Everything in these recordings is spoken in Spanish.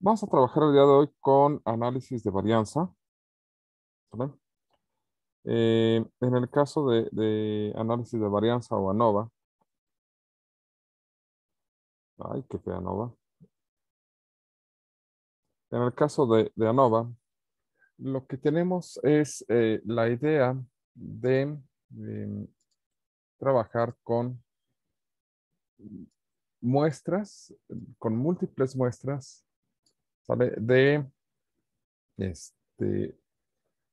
Vamos a trabajar el día de hoy con análisis de varianza, ¿vale? En el caso de análisis de varianza o ANOVA, ay, qué fea ANOVA. En el caso de ANOVA, lo que tenemos es la idea de trabajar con muestras, con múltiples muestras, ¿sale? Este,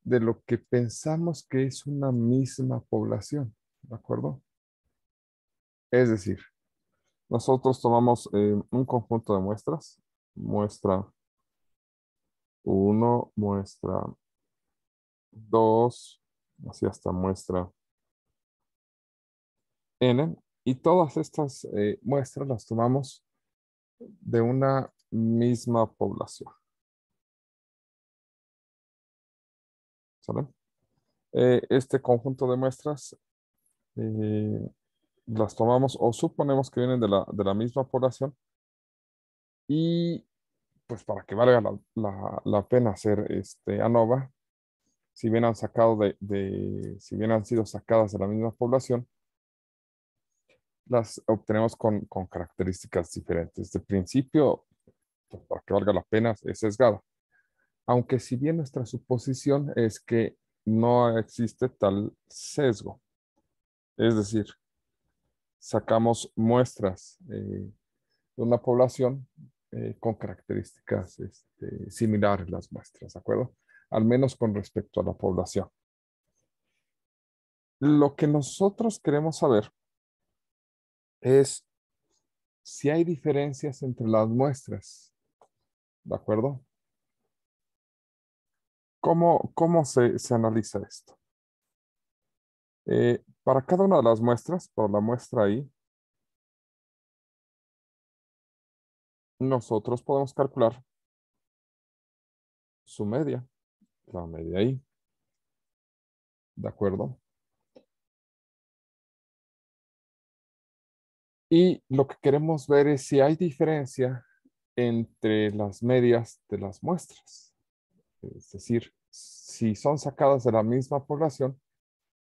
de lo que pensamos que es una misma población, ¿de acuerdo? Es decir, nosotros tomamos un conjunto de muestras, muestra uno, muestra 2, así hasta muestra n, y todas estas muestras las tomamos de una misma población, ¿sale? Este conjunto de muestras eh, las tomamos o suponemos que vienen de la misma población y pues para que valga la pena hacer ANOVA, si bien han sacado si bien han sido sacadas de la misma población, las obtenemos con características diferentes. De principio, pues, para que valga la pena, es sesgada. Aunque si bien nuestra suposición es que no existe tal sesgo. Es decir, sacamos muestras de una población con características similares las muestras, ¿de acuerdo? Al menos con respecto a la población. Lo que nosotros queremos saber es si hay diferencias entre las muestras, ¿de acuerdo? ¿Cómo se analiza esto? Para cada una de las muestras, por la muestra ahí, nosotros podemos calcular su media, la media ahí, ¿de acuerdo? Y lo que queremos ver es si hay diferencia entre las medias de las muestras. Es decir, si son sacadas de la misma población,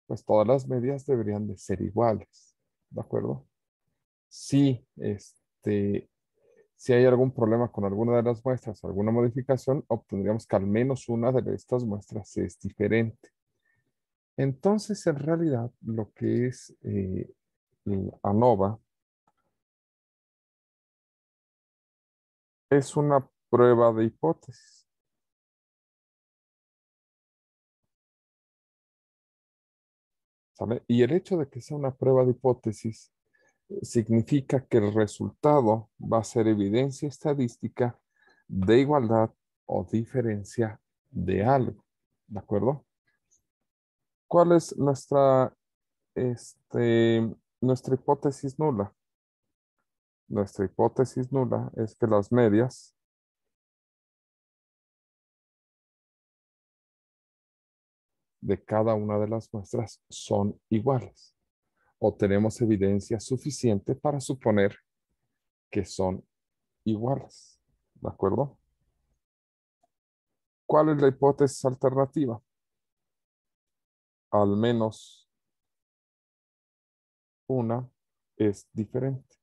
pues todas las medias deberían de ser iguales, ¿de acuerdo? Si, si hay algún problema con alguna de las muestras, alguna modificación, obtendríamos que al menos una de estas muestras es diferente. Entonces, en realidad, lo que es ANOVA es una prueba de hipótesis, ¿sale? Y el hecho de que sea una prueba de hipótesis significa que el resultado va a ser evidencia estadística de igualdad o diferencia de algo, ¿de acuerdo? ¿Cuál es nuestra hipótesis nula? Nuestra hipótesis nula es que las medias de cada una de las muestras son iguales o tenemos evidencia suficiente para suponer que son iguales, ¿de acuerdo? ¿Cuál es la hipótesis alternativa? Al menos una es diferente.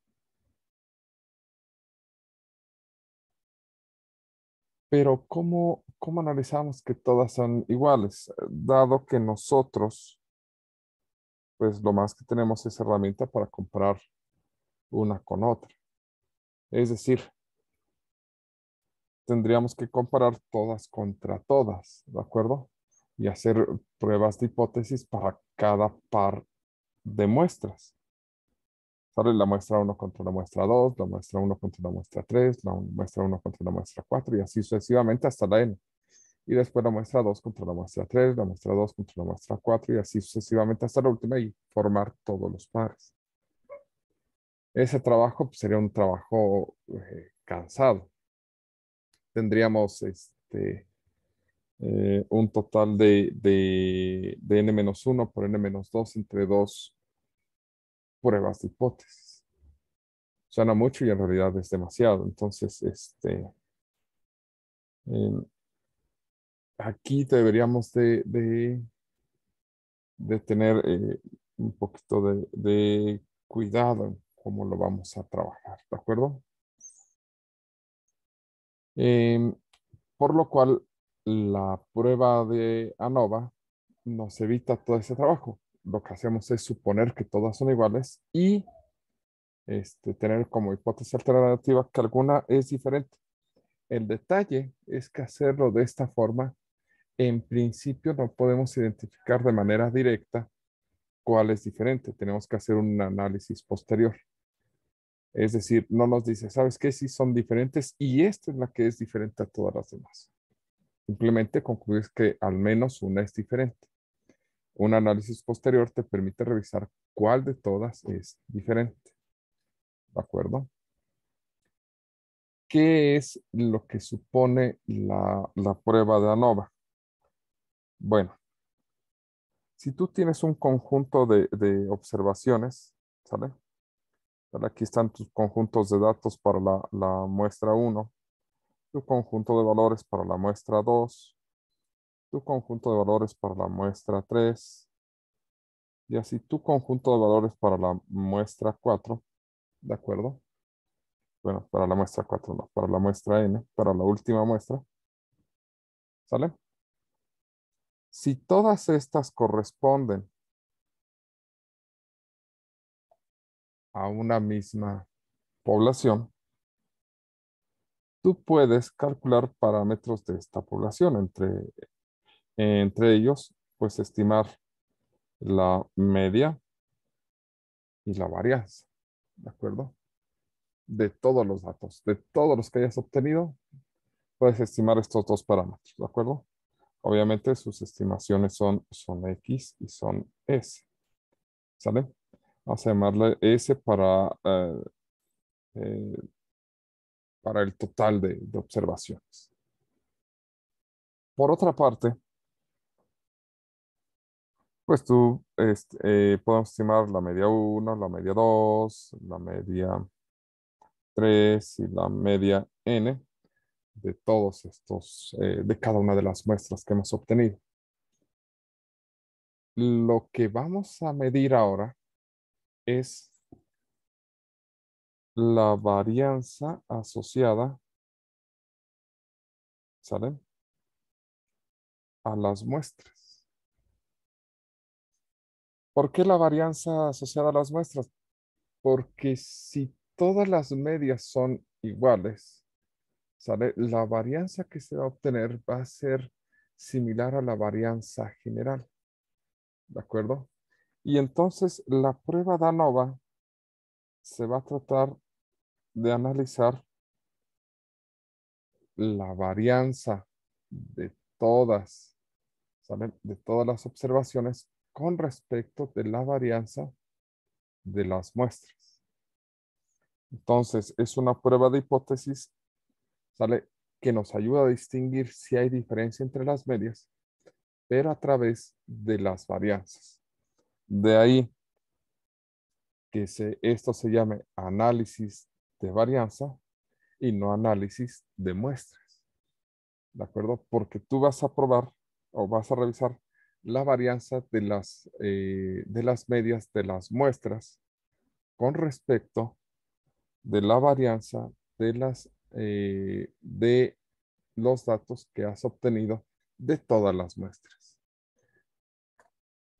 Pero ¿cómo analizamos que todas son iguales? Dado que nosotros, pues lo más que tenemos es herramienta para comparar una con otra. Es decir, tendríamos que comparar todas contra todas, ¿de acuerdo? Y hacer pruebas de hipótesis para cada par de muestras. Sale la muestra uno contra la muestra 2, la muestra uno contra la muestra 3, la muestra uno contra la muestra 4 y así sucesivamente hasta la n. Y después la muestra 2 contra la muestra 3, la muestra 2 contra la muestra 4 y así sucesivamente hasta la última y formar todos los pares. Ese trabajo pues, sería un trabajo cansado. Tendríamos un total de n-1 por n-2 entre dos pruebas de hipótesis. Suena mucho y en realidad es demasiado. Entonces, Eh, aquí deberíamos de tener un poquito de cuidado en cómo lo vamos a trabajar, ¿de acuerdo? Em, por lo cual, la prueba de ANOVA nos evita todo ese trabajo. Lo que hacemos es suponer que todas son iguales y tener como hipótesis alternativa que alguna es diferente. El detalle es que hacerlo de esta forma, en principio no podemos identificar de manera directa cuál es diferente. Tenemos que hacer un análisis posterior. Es decir, no nos dice, ¿sabes qué? Sí son diferentes y esta es la que es diferente a todas las demás. Simplemente concluyes que al menos una es diferente. Un análisis posterior te permite revisar cuál de todas es diferente. ¿De acuerdo? ¿Qué es lo que supone la prueba de ANOVA? Bueno, si tú tienes un conjunto de observaciones, ¿sale? ¿Vale? Aquí están tus conjuntos de datos para la muestra uno, tu conjunto de valores para la muestra 2, tu conjunto de valores para la muestra 3 y así tu conjunto de valores para la muestra 4, ¿de acuerdo? Bueno, para la muestra 4 no, para la muestra n, para la última muestra, ¿sale? Si todas estas corresponden a una misma población, tú puedes calcular parámetros de esta población. Entre ellos, pues estimar la media y la varianza, ¿de acuerdo? De todos los datos, de todos los que hayas obtenido, puedes estimar estos dos parámetros, ¿de acuerdo? Obviamente sus estimaciones son X y son S, ¿sale? Vamos a llamarle S eh, para el total de observaciones. Por otra parte, pues tú podemos estimar la media uno, la media 2, la media 3 y la media N de todos estos, de cada una de las muestras que hemos obtenido. Lo que vamos a medir ahora es la varianza asociada, ¿sale? A las muestras. ¿Por qué la varianza asociada a las muestras? Porque si todas las medias son iguales, ¿sale? La varianza que se va a obtener va a ser similar a la varianza general, ¿de acuerdo? Y entonces la prueba de ANOVA se va a tratar de analizar la varianza de todas, ¿sale? De todas las observaciones con respecto de la varianza de las muestras. Entonces, es una prueba de hipótesis, ¿sale? Que nos ayuda a distinguir si hay diferencia entre las medias, pero a través de las varianzas. De ahí que esto se llame análisis de varianza y no análisis de muestras, ¿de acuerdo? Porque tú vas a probar o vas a revisar la varianza de las medias de las muestras con respecto de la varianza de los datos que has obtenido de todas las muestras.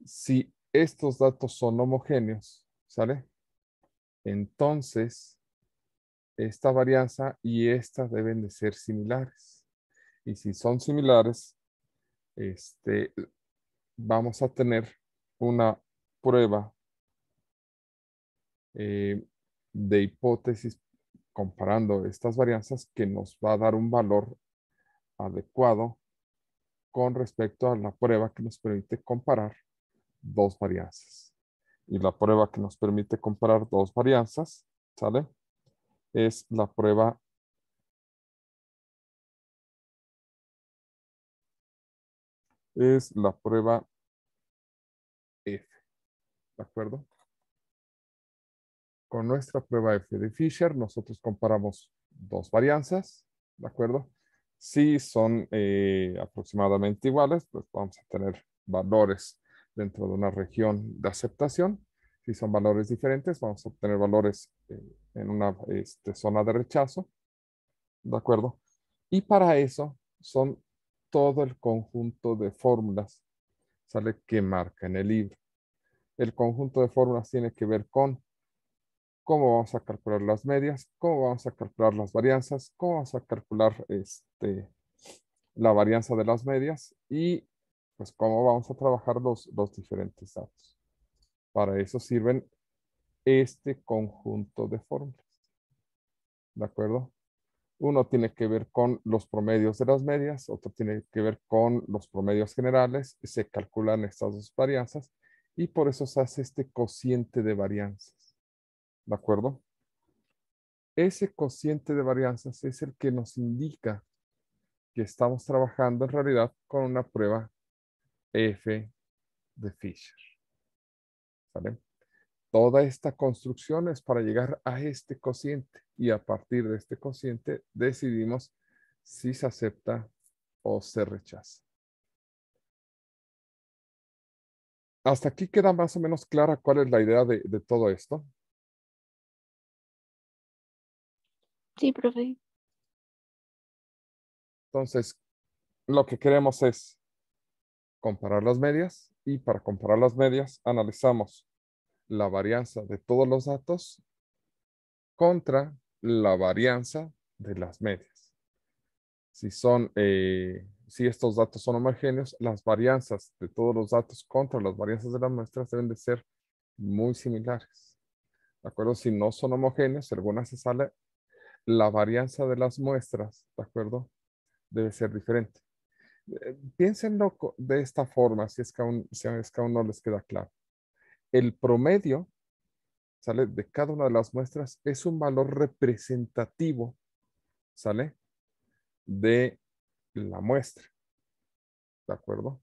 Si estos datos son homogéneos, ¿sale? Entonces, esta varianza y esta deben de ser similares. Y si son similares, este, vamos a tener una prueba eh, de hipótesis comparando estas varianzas que nos va a dar un valor adecuado con respecto a la prueba que nos permite comparar dos varianzas. Y la prueba que nos permite comparar dos varianzas, ¿sale? Es la prueba F, ¿de acuerdo? Con nuestra prueba F de Fisher, nosotros comparamos dos varianzas, ¿de acuerdo? Si son aproximadamente iguales, pues vamos a tener valores dentro de una región de aceptación. Si son valores diferentes, vamos a obtener valores en una zona de rechazo, ¿de acuerdo? Y para eso son todo el conjunto de fórmulas, ¿sale? Que marca en el libro. El conjunto de fórmulas tiene que ver con cómo vamos a calcular las medias, cómo vamos a calcular las varianzas, cómo vamos a calcular la varianza de las medias y pues cómo vamos a trabajar los diferentes datos. Para eso sirven este conjunto de fórmulas. ¿De acuerdo? Uno tiene que ver con los promedios de las medias, otro tiene que ver con los promedios generales, se calculan estas dos varianzas y por eso se hace este cociente de varianzas. ¿De acuerdo? Ese cociente de varianzas es el que nos indica que estamos trabajando en realidad con una prueba F de Fisher. ¿Sale? Toda esta construcción es para llegar a este cociente y a partir de este cociente decidimos si se acepta o se rechaza. Hasta aquí queda más o menos clara cuál es la idea de todo esto. Sí, profe. Entonces, lo que queremos es comparar las medias y para comparar las medias analizamos la varianza de todos los datos contra la varianza de las medias. Si estos datos son homogéneos, las varianzas de todos los datos contra las varianzas de las muestras deben de ser muy similares. ¿De acuerdo? Si no son homogéneos, si alguna se sale, la varianza de las muestras, ¿de acuerdo? Debe ser diferente. Piénsenlo de esta forma, si es que aún no les queda claro. El promedio, ¿sale? De cada una de las muestras es un valor representativo, ¿sale? De la muestra, ¿de acuerdo?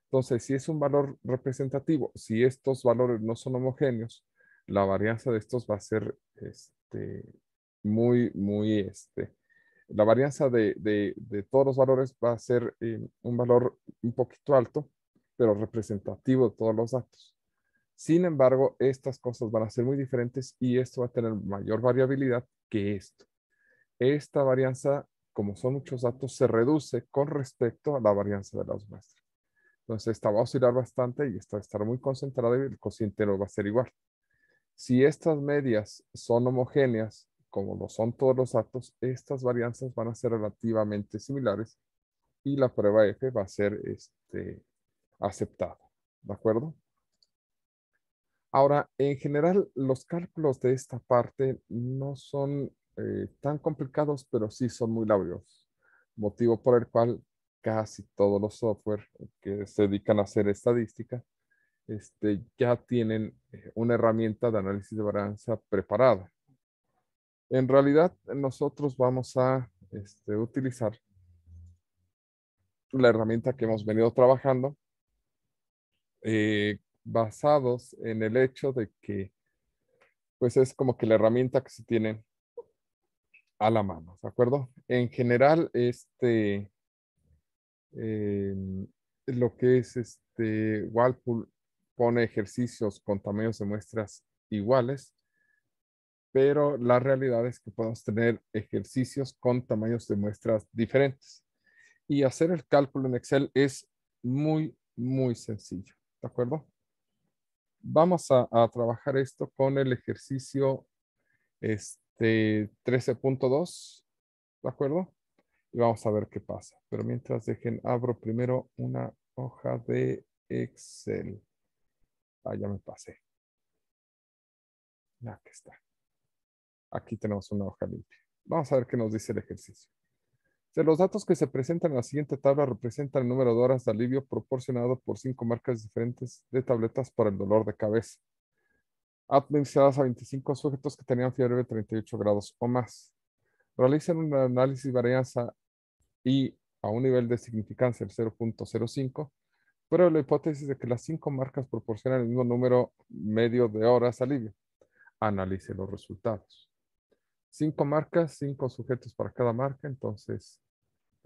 Entonces, si es un valor representativo, si estos valores no son homogéneos, la varianza de estos va a ser la varianza de todos los valores va a ser un valor un poquito alto, pero representativo de todos los datos. Sin embargo, estas cosas van a ser muy diferentes y esto va a tener mayor variabilidad que esto. Esta varianza, como son muchos datos, se reduce con respecto a la varianza de las muestras. Entonces, esta va a oscilar bastante y esta va a estar muy concentrada y el cociente no va a ser igual. Si estas medias son homogéneas, como lo son todos los datos, estas varianzas van a ser relativamente similares y la prueba F va a ser aceptada. ¿De acuerdo? Ahora, en general, los cálculos de esta parte no son tan complicados, pero sí son muy laboriosos, motivo por el cual casi todos los software que se dedican a hacer estadística ya tienen una herramienta de análisis de varianza preparada. En realidad, nosotros vamos a utilizar la herramienta que hemos venido trabajando basados en el hecho de que pues es como que la herramienta que se tiene a la mano, ¿de acuerdo? En general, lo que es Walpool pone ejercicios con tamaños de muestras iguales, pero la realidad es que podemos tener ejercicios con tamaños de muestras diferentes. Y hacer el cálculo en Excel es muy, muy sencillo, ¿de acuerdo? Vamos a trabajar esto con el ejercicio 13.2, ¿de acuerdo? Y vamos a ver qué pasa. Pero mientras abro primero una hoja de Excel. Ah, ya me pasé. Ya que está. Aquí tenemos una hoja limpia. Vamos a ver qué nos dice el ejercicio. De los datos que se presentan en la siguiente tabla representan el número de horas de alivio proporcionado por 5 marcas diferentes de tabletas para el dolor de cabeza, administradas a 25 sujetos que tenían fiebre de 38 grados o más. Realicen un análisis de varianza y a un nivel de significancia del 0.05, pero la hipótesis de que las 5 marcas proporcionan el mismo número medio de horas de alivio. Analice los resultados. 5 marcas, 5 sujetos para cada marca, entonces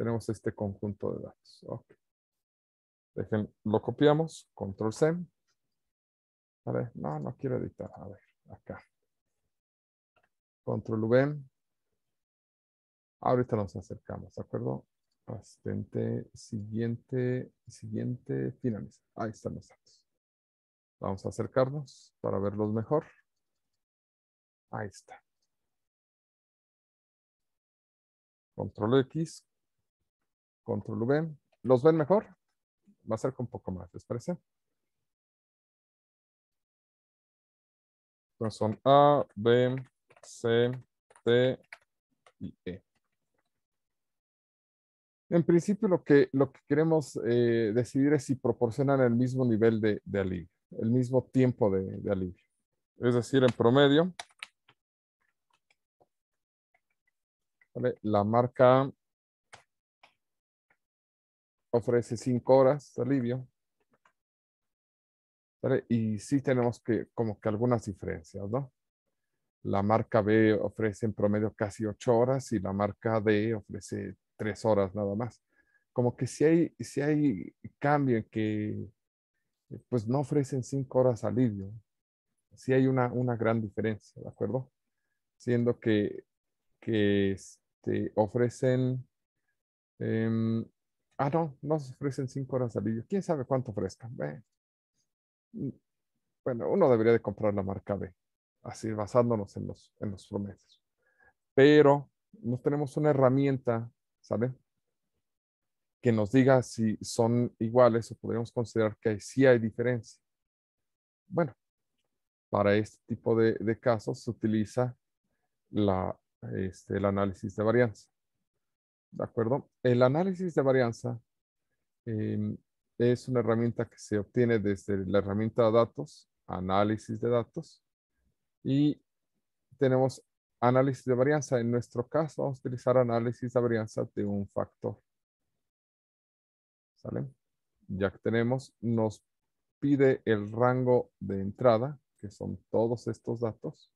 tenemos este conjunto de datos. Ok. Lo copiamos, control C. A ver, no quiero editar. A ver, acá. Control V. Ahorita nos acercamos, ¿de acuerdo? Asistente, siguiente, finaliza. Ahí están los datos. Vamos a acercarnos para verlos mejor. Ahí está. Control X, control V. ¿Los ven mejor? Me acerco un poco más, ¿les parece? Entonces son A, B, C, D y E. En principio lo que queremos decidir es si proporcionan el mismo nivel de alivio, el mismo tiempo de alivio. Es decir, en promedio, ¿vale? La marca ofrece 5 horas de alivio, ¿vale? Y sí tenemos como que algunas diferencias, ¿no? La marca B ofrece en promedio casi 8 horas y la marca D ofrece 3 horas nada más. Como que si hay cambio en que pues no ofrecen 5 horas alivio. Sí hay una gran diferencia, ¿de acuerdo? Siendo que ofrecen, em, no se ofrecen 5 horas alivio. ¿Quién sabe cuánto ofrezcan? Bueno, uno debería de comprar la marca B, así basándonos en los promedios. Pero no tenemos una herramienta, ¿sale? Que nos diga si son iguales o podríamos considerar que sí hay diferencia. Bueno, para este tipo de casos se utiliza el análisis de varianza. ¿De acuerdo? El análisis de varianza es una herramienta que se obtiene desde la herramienta de datos, análisis de datos, y tenemos análisis de varianza. En nuestro caso, vamos a utilizar análisis de varianza de un factor. ¿Sale? Ya que tenemos, nos pide el rango de entrada, que son todos estos datos.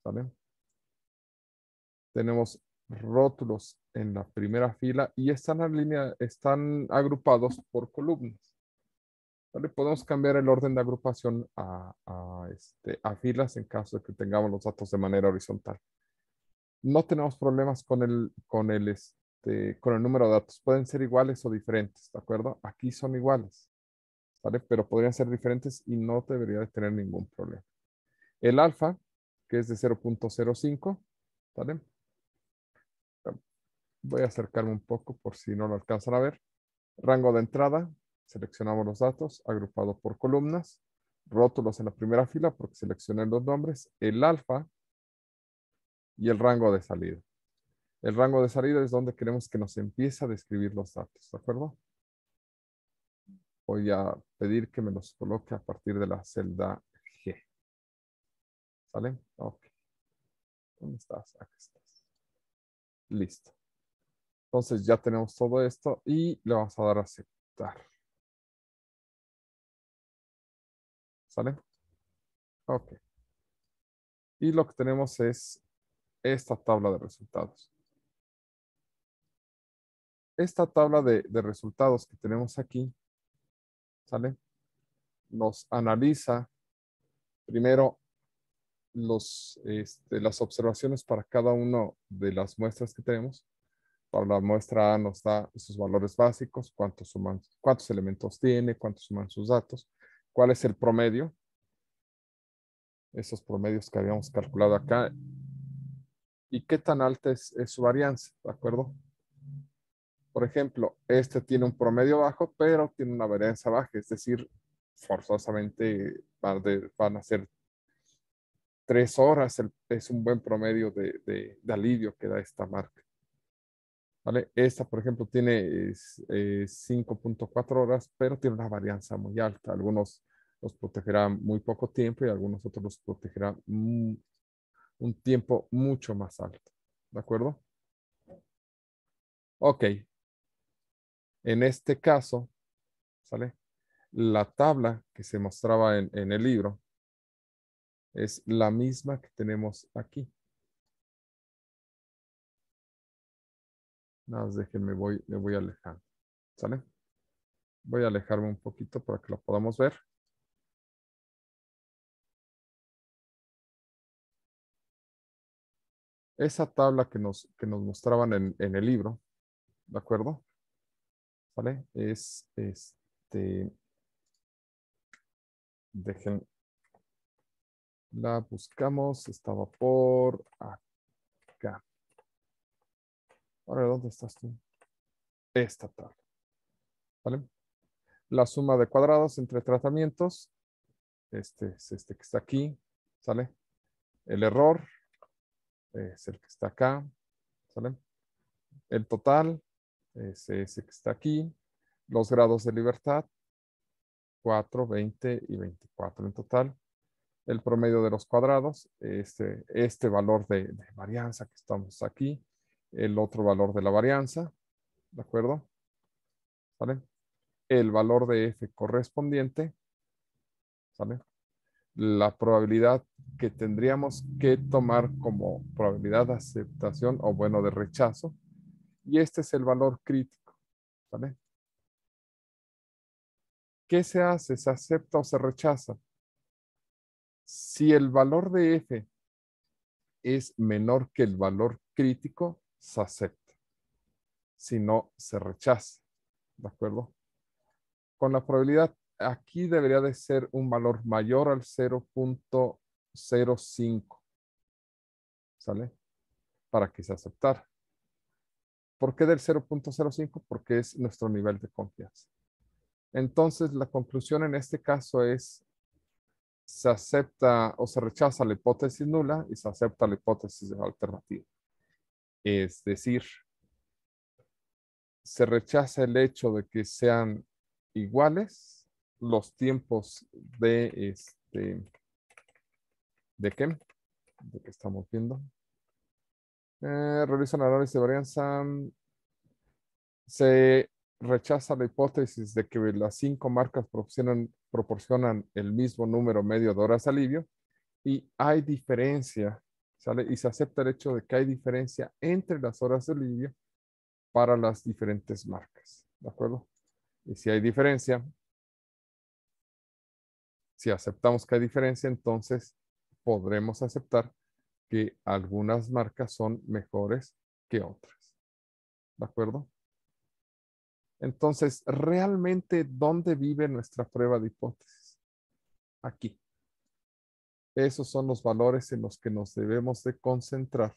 ¿Sale? Tenemos rótulos en la primera fila y están agrupados por columnas. ¿Vale? Podemos cambiar el orden de agrupación a filas en caso de que tengamos los datos de manera horizontal. No tenemos problemas con el número de datos. Pueden ser iguales o diferentes, ¿de acuerdo? Aquí son iguales, ¿vale? Pero podrían ser diferentes y no debería de tener ningún problema. El alfa, que es de 0.05, ¿vale? Voy a acercarme un poco por si no lo alcanzan a ver. Rango de entrada, seleccionamos los datos, agrupado por columnas, rótulos en la primera fila porque seleccioné los nombres, el alfa y el rango de salida. El rango de salida es donde queremos que nos empiece a describir los datos, ¿de acuerdo? Voy a pedir que me los coloque a partir de la celda G. ¿Sale? Ok. ¿Dónde estás? Aquí estás. Listo. Entonces ya tenemos todo esto y le vamos a dar a aceptar. ¿Sale? Ok. Y lo que tenemos es esta tabla de resultados. Esta tabla de resultados que tenemos aquí, ¿sale? Nos analiza primero las observaciones para cada una de las muestras que tenemos. Para la muestra A nos da sus valores básicos, cuántos elementos tiene, cuántos suman sus datos, cuál es el promedio, esos promedios que habíamos calculado acá, y qué tan alta es su varianza, ¿de acuerdo? Por ejemplo, este tiene un promedio bajo, pero tiene una varianza baja, es decir, forzosamente van a ser 3 horas, es un buen promedio de alivio que da esta marca. ¿Vale? Esta, por ejemplo, tiene 5.4 horas, pero tiene una varianza muy alta. Algunos los protegerán muy poco tiempo y algunos otros los protegerán un tiempo mucho más alto. ¿De acuerdo? Ok. En este caso, ¿sale? La tabla que se mostraba en el libro es la misma que tenemos aquí. Nada más déjenme, me voy alejando. ¿Sale? Voy a alejarme un poquito para que lo podamos ver. Esa tabla que nos mostraban en el libro, ¿de acuerdo? ¿Vale? Es dejen, la buscamos, estaba por acá. Ahora, ¿dónde estás tú? Esta tabla, ¿vale? La suma de cuadrados entre tratamientos, este es este que está aquí, ¿sale? El error es el que está acá, ¿sale? El total es ese que está aquí. Los grados de libertad, 4, 20 y 24 en total. El promedio de los cuadrados, este valor de varianza que estamos aquí, el otro valor de la varianza, ¿de acuerdo? ¿Vale? El valor de F correspondiente, ¿vale? La probabilidad que tendríamos que tomar como probabilidad de aceptación o bueno de rechazo, y este es el valor crítico, ¿vale? ¿Qué se hace? ¿Se acepta o se rechaza? Si el valor de F es menor que el valor crítico, se acepta. Si no, se rechaza. ¿De acuerdo? Con la probabilidad, aquí debería de ser un valor mayor al 0.05. ¿Sale? Para que se aceptara. ¿Por qué del 0.05? Porque es nuestro nivel de confianza. Entonces, la conclusión en este caso es, se acepta o se rechaza la hipótesis nula y se acepta la hipótesis alternativa. Es decir, se rechaza el hecho de que sean iguales los tiempos ¿de qué? ¿De qué estamos viendo? Realiza un análisis de varianza. Se rechaza la hipótesis de que las 5 marcas proporcionan el mismo número medio de horas de alivio y hay diferencia, ¿sale? Y se acepta el hecho de que hay diferencia entre las horas de alivio para las diferentes marcas, ¿de acuerdo? Y si hay diferencia, si aceptamos que hay diferencia, entonces podremos aceptar que algunas marcas son mejores que otras, ¿de acuerdo? Entonces, ¿realmente dónde vive nuestra prueba de hipótesis? Aquí. Esos son los valores en los que nos debemos de concentrar,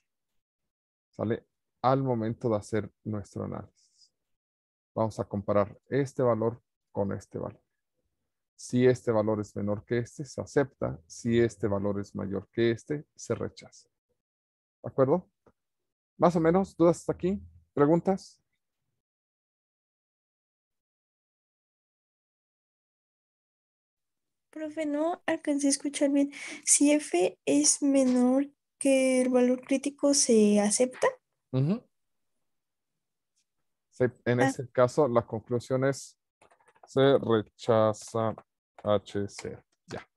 ¿sale? Al momento de hacer nuestro análisis. Vamos a comparar este valor con este valor. Si este valor es menor que este, se acepta. Si este valor es mayor que este, se rechaza. ¿De acuerdo? Más o menos, ¿dudas hasta aquí? ¿Preguntas? Profe, no alcancé a escuchar bien. Si F es menor que el valor crítico, ¿se acepta? Ujú. En Ah, ese caso, la conclusión es se rechaza HC. Ya.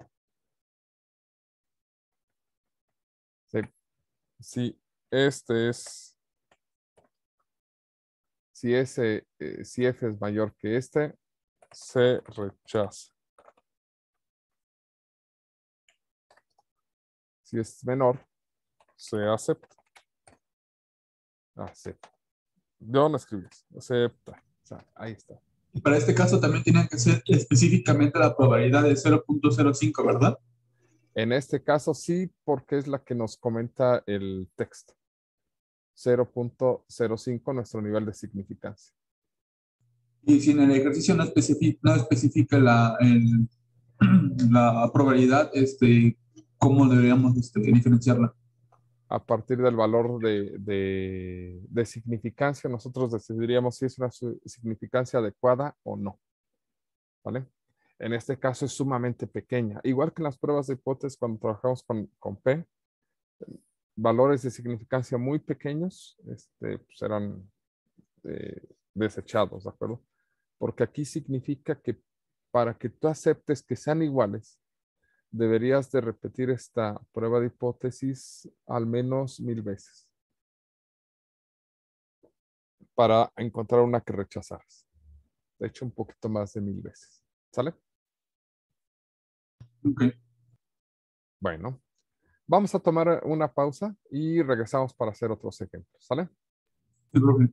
Sí. Si este es, si F es mayor que este, se rechaza. Si es menor, se acepta. Acepta. Yo no escribí eso. Acepta. O sea, ahí está. Y para este caso también tiene que ser específicamente la probabilidad de 0.05, ¿verdad? En este caso sí, porque es la que nos comenta el texto. 0.05 nuestro nivel de significancia. Y si en el ejercicio no especifica la probabilidad, ¿cómo deberíamos diferenciarla? A partir del valor de significancia, nosotros decidiríamos si es una significancia adecuada o no. ¿Vale? En este caso es sumamente pequeña. Igual que en las pruebas de hipótesis cuando trabajamos con P, valores de significancia muy pequeños pues eran desechados, ¿de acuerdo? Porque aquí significa que para que tú aceptes que sean iguales, deberías de repetir esta prueba de hipótesis al menos 1000 veces. para encontrar una que rechazaras. De hecho, un poquito más de 1000 veces. ¿Sale? Ok. Bueno, vamos a tomar una pausa y regresamos para hacer otros ejemplos. ¿Sale? Sí, profe.